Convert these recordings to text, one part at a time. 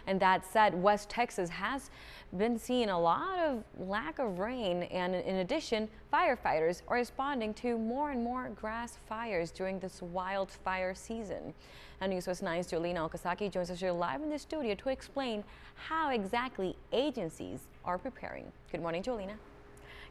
And that said, West Texas has been seeing a lot of lack of rain, and in addition, firefighters are responding to more and more grass fires during this wildfire season. Now, News West 9's Jolina Okazaki joins us here live in the studio to explain how exactly agencies are preparing. Good morning, Jolina.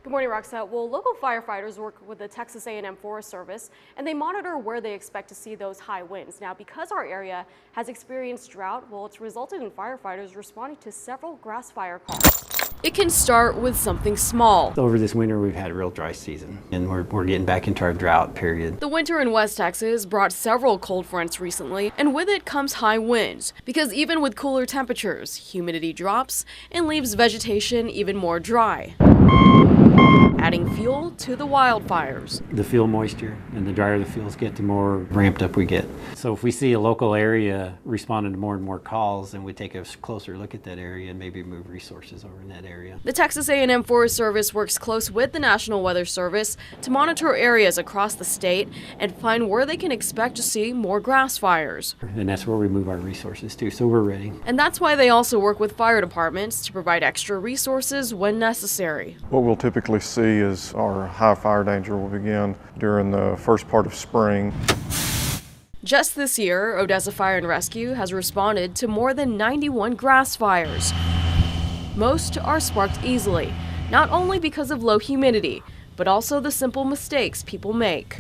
Good morning, Roxette. Well, local firefighters work with the Texas A&M Forest Service, and they monitor where they expect to see those high winds. Now, because our area has experienced drought, well, it's resulted in firefighters responding to several grass fire calls. It can start with something small. Over this winter, we've had a real dry season, and we're getting back into our drought period. The winter in West Texas brought several cold fronts recently, and with it comes high winds, because even with cooler temperatures, humidity drops and leaves vegetation even more dry, adding fuel to the wildfires. The field moisture, and the drier the fields get, the more ramped up we get. So if we see a local area responding to more and more calls, then we take a closer look at that area and maybe move resources over in that area. The Texas A&M Forest Service works close with the National Weather Service to monitor areas across the state and find where they can expect to see more grass fires. And that's where we move our resources to, so we're ready. And that's why they also work with fire departments to provide extra resources when necessary. What we'll typically see is our high fire danger will begin during the first part of spring. Just this year, Odessa Fire and Rescue has responded to more than 91 grass fires. Most are sparked easily, not only because of low humidity, but also the simple mistakes people make.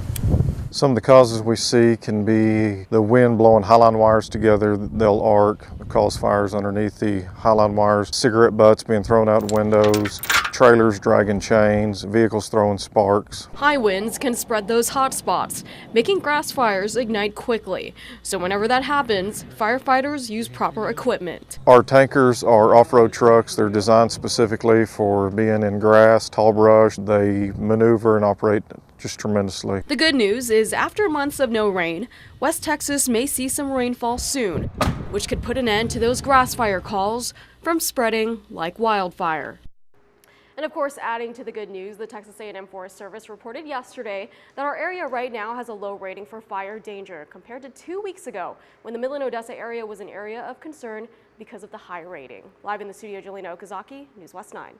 Some of the causes we see can be the wind blowing highline wires together. They'll arc, cause fires underneath the highline wires, cigarette butts being thrown out windows, trailers dragging chains, vehicles throwing sparks. High winds can spread those hot spots, making grass fires ignite quickly. So whenever that happens, firefighters use proper equipment. Our tankers are off-road trucks. They're designed specifically for being in grass, tall brush. They maneuver and operate just tremendously. The good news is after months of no rain, West Texas may see some rainfall soon, which could put an end to those grass fire calls from spreading like wildfire. And of course, adding to the good news, the Texas A&M Forest Service reported yesterday that our area right now has a low rating for fire danger compared to 2 weeks ago when the Midland-Odessa area was an area of concern because of the high rating. Live in the studio, Jolina Okazaki, News West 9.